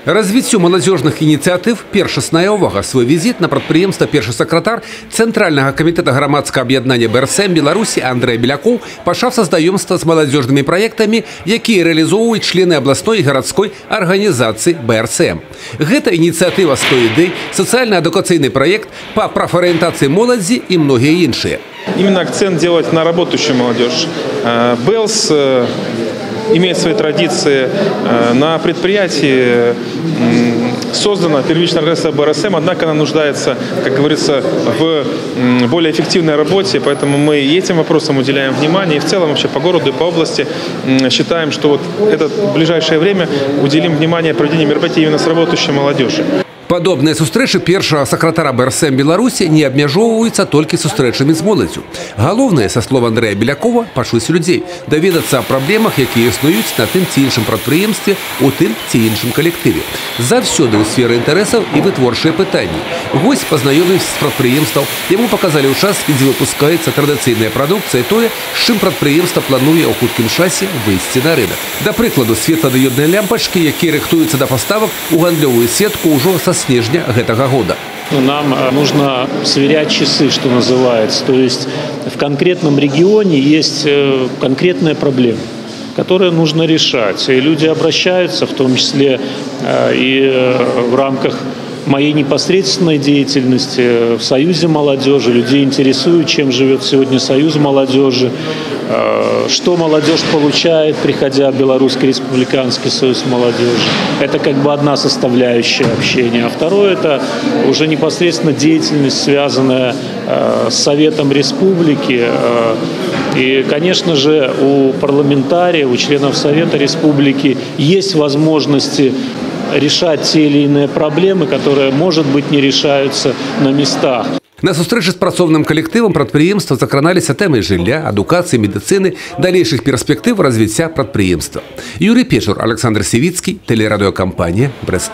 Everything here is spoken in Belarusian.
Развіццю маладзёжных ініцыятыў першасная ўвага. Свой візіт на прадпрыемства першы сакратар Цэнтральнага камітэта грамадскага аб'яднання БРСМ Беларусі Андрэй Белякоў пачаў са знаёмства з маладзёжнымі праектамі, якія рэалізоўваюць члены абласной і гарадской арганізацыі БРСМ. Гэта ініцыятыва «100 ідэй», сацыяльна-адукацыйны праект па прафарыентацыі моладзі і многія іншыя. Именно акцент делать на работающую молодежь. БЭЛС имеет свои традиции. На предприятии создана первичная организация БРСМ, однако она нуждается, как говорится, в более эффективной работе, поэтому мы и этим вопросам уделяем внимание. И в целом вообще по городу и по области считаем, что вот это в ближайшее время уделим внимание проведению мероприятий именно с работающей молодежью. Падобныя сустрэчы першага сакратара БРСМ Беларусі не абмяжоўваюцца толькі сустрэчамі з моладзю. Галоўнае, са слова Андрэя Белякова, пачуць людзей, даведацца аб праблемах, якія існуюць на тым ці іншым прадпрыемстве, у тым ці іншым калектыве. Заўсёды ў сферы інтарэсаў і вытворчыя пытанні. Госць пазнаёміўся з прадпрыемстваў, яму паказалі ўчасткі, дзе выпускаецца традыцыйная прадукцыя, тое, з чым прадпрыемства плануе ў хуткім часе выйсці на рынок. Да прыкладу, светладыёдныя лямпачкі, якія рыхтуюцца да паставак у гандлёвую сетку ўжо са снежня гэтага года. Нам нужно сверять часы, что называется. То есть в конкретном регионе есть конкретная проблема, которую нужно решать. И люди обращаются, в том числе и в рамках моей непосредственной деятельности в Союзе молодежи. Людей интересует, чем живет сегодня Союз молодежи, что молодежь получает, приходя в Белорусский республиканский союз молодежи. Это как бы одна составляющая общения. А второе – это уже непосредственно деятельность, связанная с Советом Республики. И, конечно же, у парламентариев, у членов Совета Республики есть возможности решать те или иные проблемы, которые, может быть, не решаются на местах. На сустрэчы з працоўным калектывам прадпрыемства закраналіся тэмы жылля, адукацыі, медыцыны, далейшых перспектыў развіцця прадпрыемства. Юрий Печур, Александр Севицкий, телерадиокомпания «Брест».